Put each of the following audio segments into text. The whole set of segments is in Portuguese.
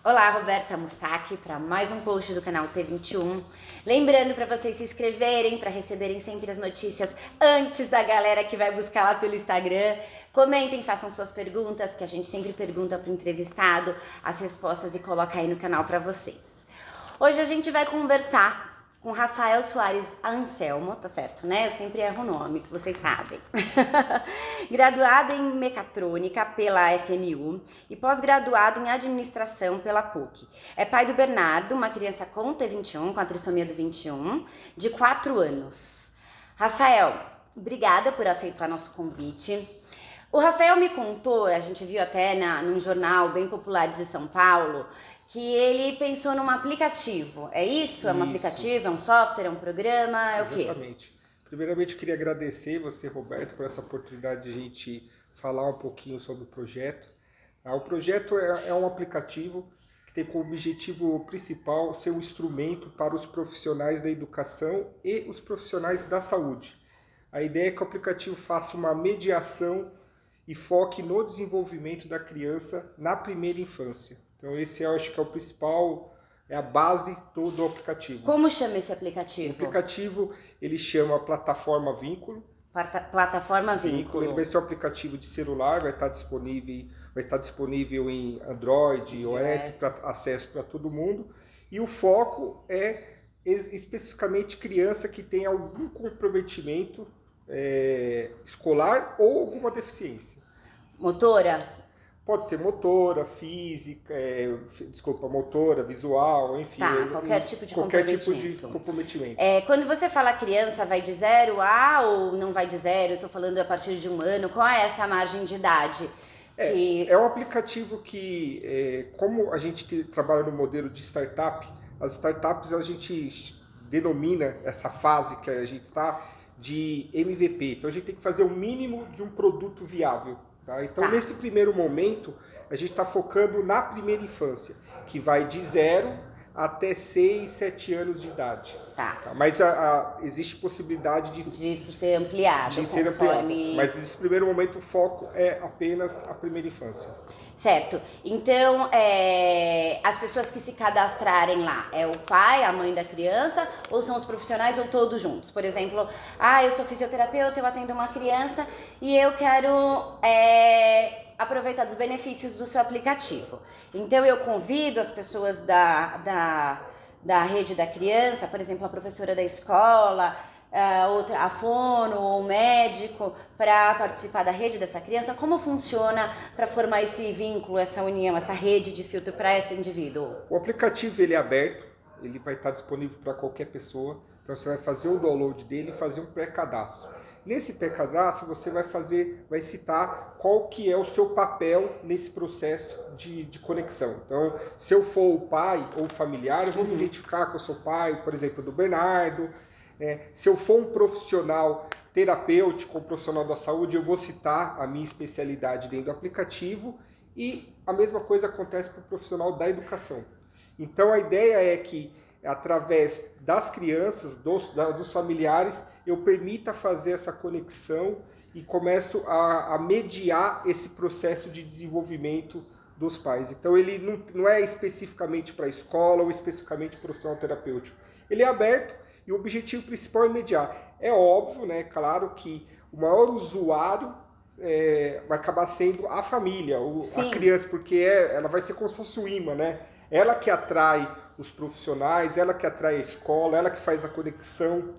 Olá, Roberta Mustaki, para mais um post do canal T21. Lembrando para vocês se inscreverem, para receberem sempre as notícias antes da galera que vai buscar lá pelo Instagram. Comentem, façam suas perguntas, que a gente sempre pergunta para o entrevistado as respostas e coloca aí no canal para vocês. Hoje a gente vai conversar com Rafael Soares Anselmo, tá certo, né? Eu sempre erro o nome, que vocês sabem. Graduado em Mecatrônica pela FMU e pós-graduado em Administração pela PUC. É pai do Bernardo, uma criança com T21, com a trissomia do 21, de 4 anos. Rafael, obrigada por aceitar nosso convite. O Rafael me contou, a gente viu até num jornal bem popular de São Paulo, que ele pensou num aplicativo. É isso? É um aplicativo, é um software, é um programa, é o quê? Exatamente. Primeiramente, eu queria agradecer você, Roberto, por essa oportunidade de a gente falar um pouquinho sobre o projeto. O projeto é um aplicativo que tem como objetivo principal ser um instrumento para os profissionais da educação e os profissionais da saúde. A ideia é que o aplicativo faça uma mediação e foque no desenvolvimento da criança na primeira infância. Então esse eu acho que é o principal, é a base do aplicativo. Como chama esse aplicativo? O aplicativo ele chama Plataforma Vínculo. Plataforma Vínculo. Ele vai ser um aplicativo de celular, vai estar disponível em Android, iOS, para acesso para todo mundo. E o foco é especificamente criança que tem algum comprometimento escolar ou alguma deficiência. Motora? Pode ser motora, física, motora, visual, enfim. Tá, qualquer tipo de comprometimento. Quando você fala criança, vai de 0 a ou não vai de 0? Eu estou falando a partir de 1 ano. Qual é essa margem de idade? É um aplicativo que, como a gente trabalha no modelo de startup, as startups a gente denomina essa fase que a gente está de MVP. Então a gente tem que fazer o mínimo de um produto viável. Tá? Então, nesse primeiro momento, a gente está focando na primeira infância, que vai de 0 até 6, 7 anos de idade. Tá. Mas existe possibilidade disso ser ampliado. Mas nesse primeiro momento, o foco é apenas a primeira infância. Certo. Então, as pessoas que se cadastrarem lá, é o pai, a mãe da criança, ou são os profissionais ou todos juntos? Por exemplo, eu sou fisioterapeuta, eu atendo uma criança e eu quero aproveitar dos benefícios do seu aplicativo. Então, eu convido as pessoas da rede da criança, por exemplo, a professora da escola, a fono ou o médico, para participar da rede dessa criança. Como funciona para formar esse vínculo, essa união, essa rede de filtro para esse indivíduo? O aplicativo ele é aberto, ele vai estar disponível para qualquer pessoa. Então você vai fazer o download dele e fazer um pré-cadastro. Nesse pré-cadastro você vai citar qual que é o seu papel nesse processo de conexão. Então, se eu for o pai ou o familiar, eu vou me identificar que eu sou pai, por exemplo, do Bernardo. Se eu for um profissional terapêutico, um profissional da saúde, eu vou citar a minha especialidade dentro do aplicativo e a mesma coisa acontece para o profissional da educação. Então a ideia é que através das crianças, dos familiares, eu permita fazer essa conexão e começo a mediar esse processo de desenvolvimento dos pais. Então ele não é especificamente para a escola ou especificamente para o profissional terapêutico. Ele é aberto. E o objetivo principal é mediar. É óbvio, né? Claro que o maior usuário vai acabar sendo a família, a criança, porque ela vai ser como se fosse o imã, né? Ela que atrai os profissionais, ela que atrai a escola, ela que faz a conexão,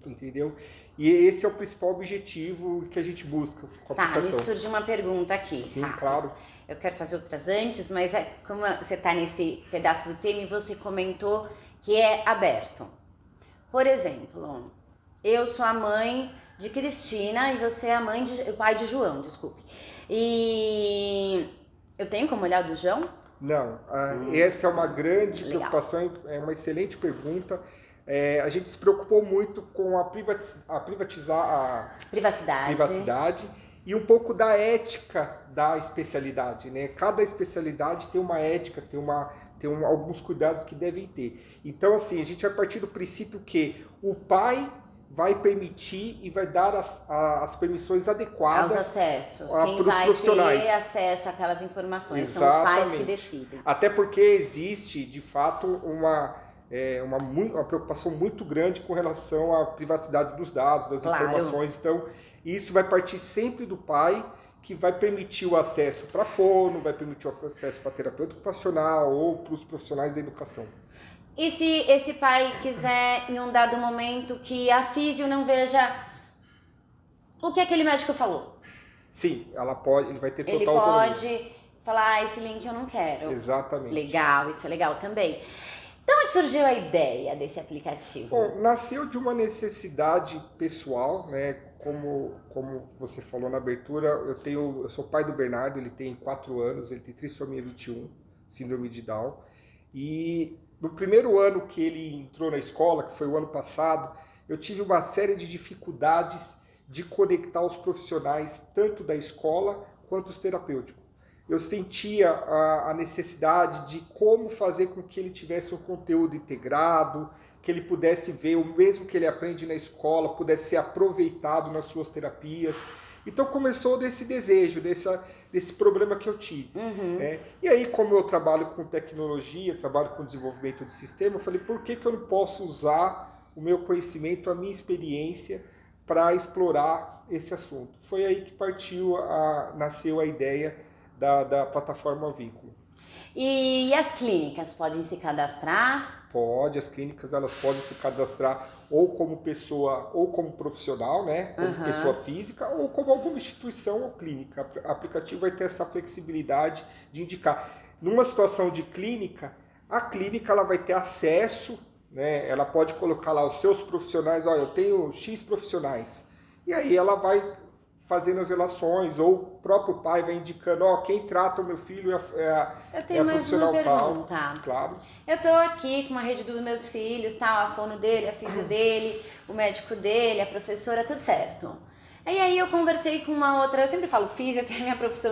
entendeu? E esse é o principal objetivo que a gente busca com a aplicação. Me surge uma pergunta aqui. Sim, claro. Eu quero fazer outras antes, mas como você está nesse pedaço do tema e você comentou que é aberto. Por exemplo, eu sou a mãe de Cristina e você é o pai de João, desculpe. E eu tenho como olhar o do João? Não, essa é uma grande preocupação, é uma excelente pergunta. A gente se preocupou muito com a privacidade e um pouco da ética da especialidade, né? Cada especialidade tem uma ética, tem alguns cuidados que devem ter. Então, assim, a gente vai partir do princípio que o pai vai permitir e vai dar as permissões adequadas aos acessos. para Quem os vai profissionais. ter acesso àquelas informações Exatamente. são os pais que decidem. Até porque existe, de fato, uma preocupação muito grande com relação à privacidade dos dados, das informações. Então, isso vai partir sempre do pai, que vai permitir o acesso para fono, vai permitir o acesso para terapeuta ocupacional ou para os profissionais da educação. E se esse pai quiser, em um dado momento, que a físio não veja o que aquele médico falou? Sim, ele vai ter total Ele autonomia. pode falar, esse link eu não quero. Exatamente. Legal, isso é legal também. Então, onde surgiu a ideia desse aplicativo? Bom, nasceu de uma necessidade pessoal, né? Como você falou na abertura, eu sou pai do Bernardo, ele tem 4 anos, ele tem trissomia 21, síndrome de Down. E no primeiro ano que ele entrou na escola, que foi o ano passado, eu tive uma série de dificuldades de conectar os profissionais, tanto da escola quanto os terapêuticos. Eu sentia a necessidade de como fazer com que ele tivesse um conteúdo integrado, que ele pudesse ver o mesmo que ele aprende na escola, pudesse ser aproveitado nas suas terapias. Então começou desse desejo, desse problema que eu tive. Né? E aí, como eu trabalho com tecnologia, trabalho com desenvolvimento de sistema, eu falei, por que eu não posso usar o meu conhecimento, a minha experiência para explorar esse assunto? Foi aí que nasceu a ideia da plataforma Vínculo. E as clínicas podem se cadastrar? Pode, as clínicas elas podem se cadastrar ou como pessoa, ou como profissional, né? Como pessoa física, ou como alguma instituição ou clínica. O aplicativo vai ter essa flexibilidade de indicar. Numa situação de clínica, a clínica ela vai ter acesso, né? Ela pode colocar lá os seus profissionais, olha, eu tenho X profissionais. E aí ela vai fazendo as relações, ou o próprio pai vai indicando, quem trata o meu filho é a profissional tal. Claro. Eu tô aqui com uma rede dos meus filhos, tal, a fono dele, a físio dele, o médico dele, a professora, tudo certo. E aí eu conversei com uma outra, eu sempre falo físio, que é a minha profissão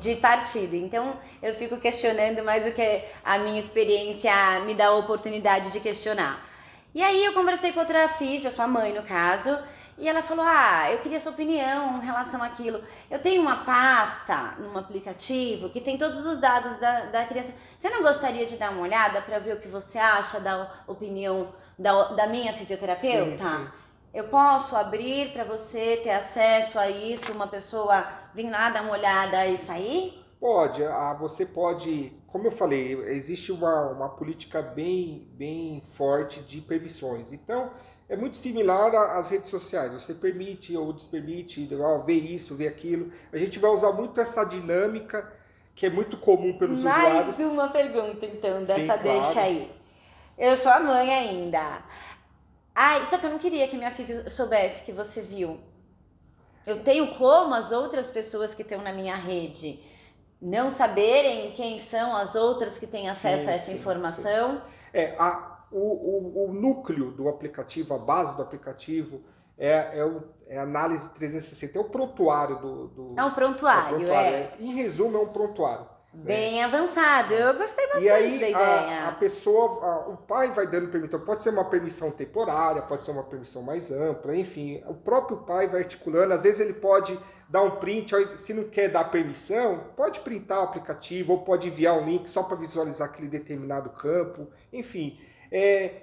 de partida, então eu fico questionando mais o que a minha experiência me dá a oportunidade de questionar. E aí eu conversei com outra físio, a sua mãe no caso, e ela falou, eu queria sua opinião em relação àquilo. Eu tenho uma pasta num aplicativo que tem todos os dados da criança. Você não gostaria de dar uma olhada para ver o que você acha da opinião da minha fisioterapeuta? Sim. Eu posso abrir para você ter acesso a isso, uma pessoa vir lá dar uma olhada e sair? Pode, você pode, como eu falei, existe uma política bem forte de permissões. Então, é muito similar às redes sociais. Você permite ou despermite, ver isso, ver aquilo. A gente vai usar muito essa dinâmica que é muito comum pelos usuários. Mais uma pergunta, então, dessa Sim, claro. deixa aí. Eu sou a mãe ainda. Só que eu não queria que minha filha soubesse que você viu. Eu tenho como as outras pessoas que estão na minha rede não saberem quem são as outras que têm acesso a essa informação? Sim. O núcleo do aplicativo, a base do aplicativo é a análise 360, é o prontuário do... É um prontuário, Em resumo, é um prontuário. Bem avançado, eu gostei bastante e aí, da ideia. A pessoa, o pai vai dando permissão, pode ser uma permissão temporária, pode ser uma permissão mais ampla, enfim, o próprio pai vai articulando, às vezes ele pode dar um print, se não quer dar permissão, pode printar o aplicativo, ou pode enviar um link só para visualizar aquele determinado campo, enfim...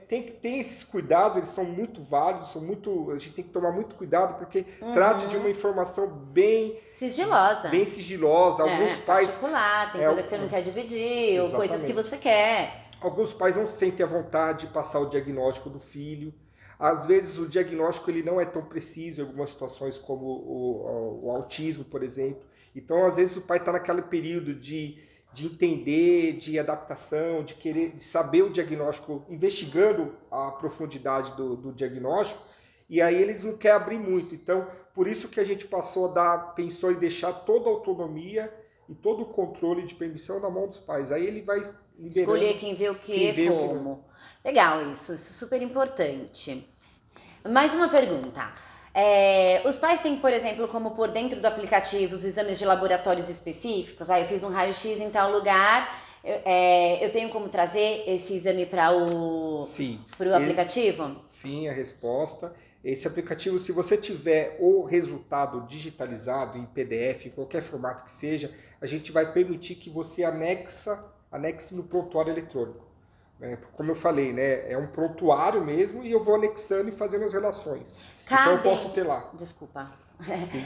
tem esses cuidados, eles são muito válidos, a gente tem que tomar muito cuidado, porque trata de uma informação bem sigilosa. Alguns pais... particular, tem coisa que você não quer dividir, ou coisas que você quer. Alguns pais não sentem a vontade de passar o diagnóstico do filho. Às vezes o diagnóstico ele não é tão preciso em algumas situações, como o autismo, por exemplo. Então, às vezes o pai está naquele período de entender, de adaptação, de saber o diagnóstico, investigando a profundidade do diagnóstico, e aí eles não querem abrir muito. Então, por isso que a gente pensou em deixar toda a autonomia e todo o controle de permissão na mão dos pais. Aí ele vai liberando. Escolher quem vê o que e como. Legal isso super importante. Mais uma pergunta. Os pais têm, por exemplo, como pôr dentro do aplicativo os exames de laboratórios específicos. Eu fiz um raio-x em tal lugar, eu tenho como trazer esse exame para o aplicativo? Sim, a resposta. Esse aplicativo, se você tiver o resultado digitalizado em PDF, em qualquer formato que seja, a gente vai permitir que você anexe no prontuário eletrônico. Né? Como eu falei, né? É um prontuário mesmo e eu vou anexando e fazendo as relações. Então eu posso ter lá. Desculpa. Sim.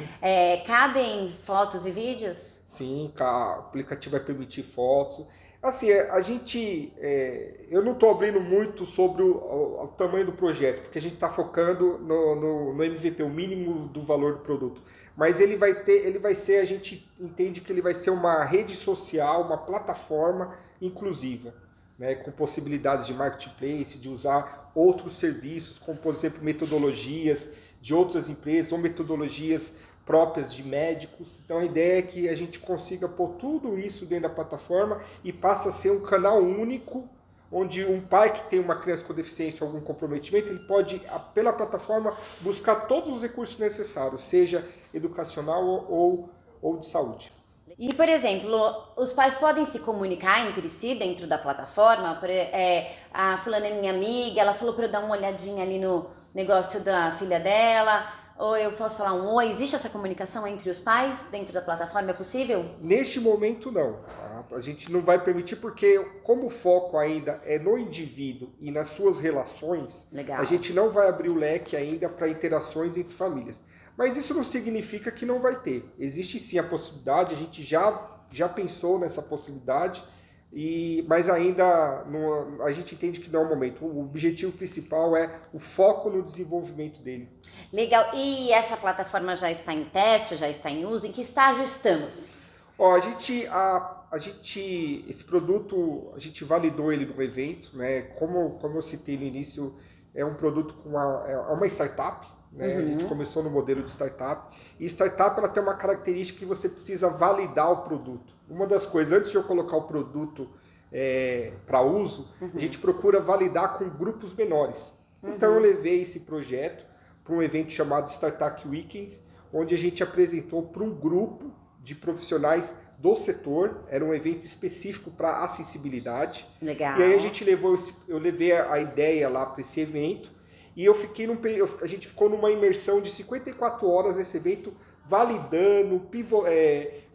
Cabem fotos e vídeos? Sim, o aplicativo vai permitir fotos. Assim, eu não estou abrindo muito sobre o tamanho do projeto, porque a gente está focando no MVP, o mínimo do valor do produto. Mas ele vai ser, a gente entende que ele vai ser uma rede social, uma plataforma inclusiva, né, com possibilidades de marketplace, de usar outros serviços, como por exemplo metodologias de outras empresas ou metodologias próprias de médicos. Então a ideia é que a gente consiga pôr tudo isso dentro da plataforma e passa a ser um canal único, onde um pai que tem uma criança com deficiência ou algum comprometimento, ele pode, pela plataforma, buscar todos os recursos necessários, seja educacional ou de saúde. E, por exemplo, os pais podem se comunicar entre si dentro da plataforma? A fulana é minha amiga, ela falou para eu dar uma olhadinha ali no negócio da filha dela, ou eu posso falar um oi? Existe essa comunicação entre os pais dentro da plataforma? É possível? Neste momento, não. A gente não vai permitir porque, como o foco ainda é no indivíduo e nas suas relações, Legal. A gente não vai abrir o leque ainda para interações entre famílias. Mas isso não significa que não vai ter. Existe sim a possibilidade, a gente já pensou nessa possibilidade, mas ainda não, a gente entende que não é o momento. O objetivo principal é o foco no desenvolvimento dele. Legal. E essa plataforma já está em teste, já está em uso? Em que estágio estamos? Ó, esse produto, a gente validou ele no evento, né? Como eu citei no início, é um produto é uma startup, né? A gente começou no modelo de startup, e startup ela tem uma característica que você precisa validar o produto. Uma das coisas, antes de eu colocar o produto para uso, a gente procura validar com grupos menores. Então eu levei esse projeto para um evento chamado Startup Weekends, onde a gente apresentou para um grupo de profissionais do setor, era um evento específico para acessibilidade. Legal. E aí eu levei a ideia lá para esse evento, e a gente ficou numa imersão de 54 horas nesse evento, validando,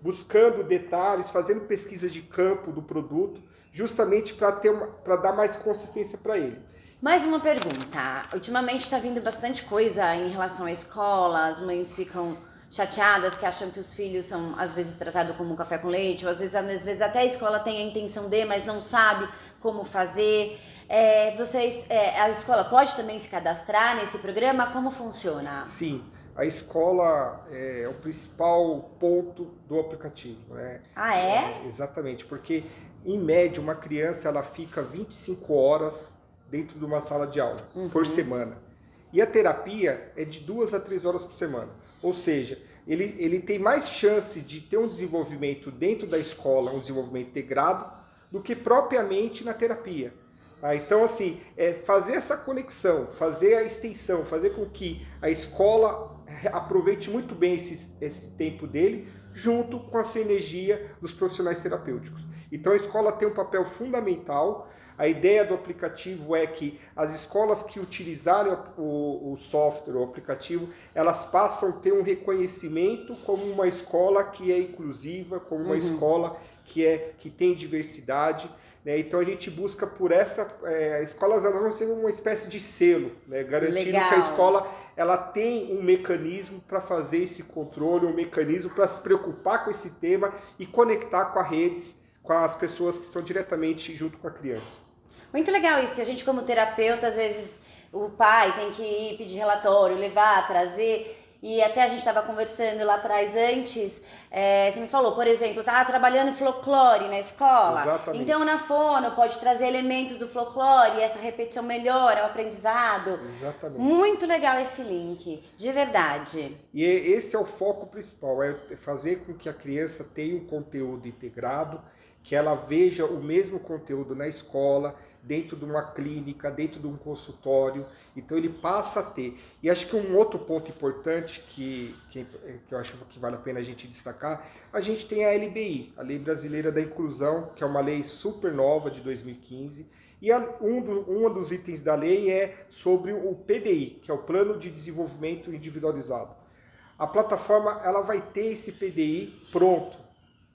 buscando detalhes, fazendo pesquisa de campo do produto, justamente para dar mais consistência para ele. Mais uma pergunta. Ultimamente está vindo bastante coisa em relação à escola, as mães ficam chateadas, que acham que os filhos são às vezes tratados como um café com leite, ou às vezes até a escola tem a intenção de, mas não sabe como fazer. A escola pode também se cadastrar nesse programa? Como funciona? Sim, a escola é o principal ponto do aplicativo, né? Ah, é? Exatamente, porque em média uma criança ela fica 25 horas dentro de uma sala de aula por semana. E a terapia é de 2 a 3 horas por semana. Ou seja, ele tem mais chance de ter um desenvolvimento dentro da escola, um desenvolvimento integrado, do que propriamente na terapia. Então, assim, fazer essa conexão, fazer a extensão, fazer com que a escola aproveite muito bem esse tempo dele, junto com a sinergia dos profissionais terapêuticos. Então, a escola tem um papel fundamental. A ideia do aplicativo é que as escolas que utilizarem o software, o aplicativo, elas passam a ter um reconhecimento como uma escola que é inclusiva, como uma escola que tem diversidade, né? Então a gente busca por escolas elas vão ser uma espécie de selo, né? Garantindo Legal. que a escola ela tem um mecanismo para fazer esse controle, um mecanismo para se preocupar com esse tema e conectar com com as pessoas que estão diretamente junto com a criança. Muito legal isso. A gente, como terapeuta, às vezes o pai tem que ir pedir relatório, levar, trazer. E até a gente estava conversando lá atrás antes, você me falou, por exemplo, estava trabalhando em folclore na escola. Exatamente. Então na fono pode trazer elementos do folclore e essa repetição melhora o aprendizado. Exatamente. Muito legal esse link, de verdade. E esse é o foco principal, é fazer com que a criança tenha um conteúdo integrado, que ela veja o mesmo conteúdo na escola, dentro de uma clínica, dentro de um consultório. Então ele passa a ter. E acho que um outro ponto importante que eu acho que vale a pena a gente destacar, a gente tem a LBI, a Lei Brasileira da Inclusão, que é uma lei super nova de 2015, E um dos itens da lei é sobre o PDI, que é o Plano de Desenvolvimento Individualizado. A plataforma ela vai ter esse PDI pronto,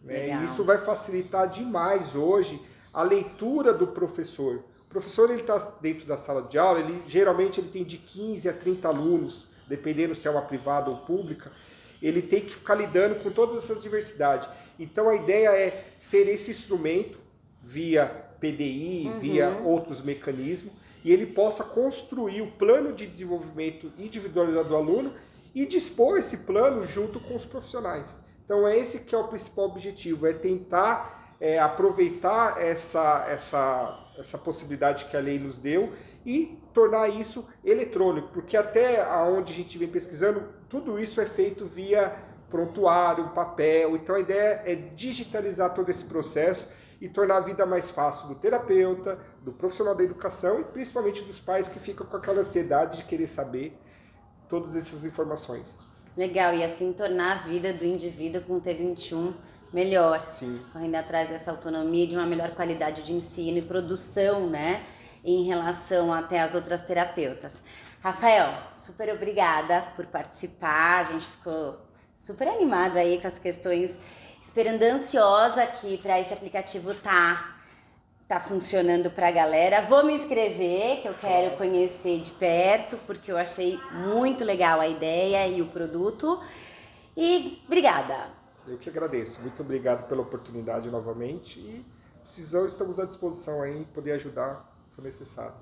né? E isso vai facilitar demais hoje a leitura do professor. O professor está dentro da sala de aula, geralmente ele tem de 15 a 30 alunos, dependendo se é uma privada ou pública, ele tem que ficar lidando com todas essas diversidades. Então a ideia é ser esse instrumento via PDI, via outros mecanismos, e ele possa construir o plano de desenvolvimento individualizado do aluno e dispor esse plano junto com os profissionais. Então é esse que é o principal objetivo, é tentar aproveitar essa possibilidade que a lei nos deu e tornar isso eletrônico, porque até onde a gente vem pesquisando, tudo isso é feito via prontuário, papel, então a ideia é digitalizar todo esse processo e tornar a vida mais fácil do terapeuta, do profissional da educação e principalmente dos pais que ficam com aquela ansiedade de querer saber todas essas informações. Legal, e assim tornar a vida do indivíduo com T21 melhor. Sim. Correndo atrás dessa autonomia, de uma melhor qualidade de ensino e produção, né? Em relação até às outras terapeutas. Rafael, super obrigada por participar. A gente ficou super animado aí com as questões, esperando ansiosa aqui para esse aplicativo tá funcionando para a galera. Vou me inscrever, que eu quero conhecer de perto, porque eu achei muito legal a ideia e o produto. E obrigada. Eu que agradeço. Muito obrigado pela oportunidade novamente e estamos à disposição aí em poder ajudar se for necessário.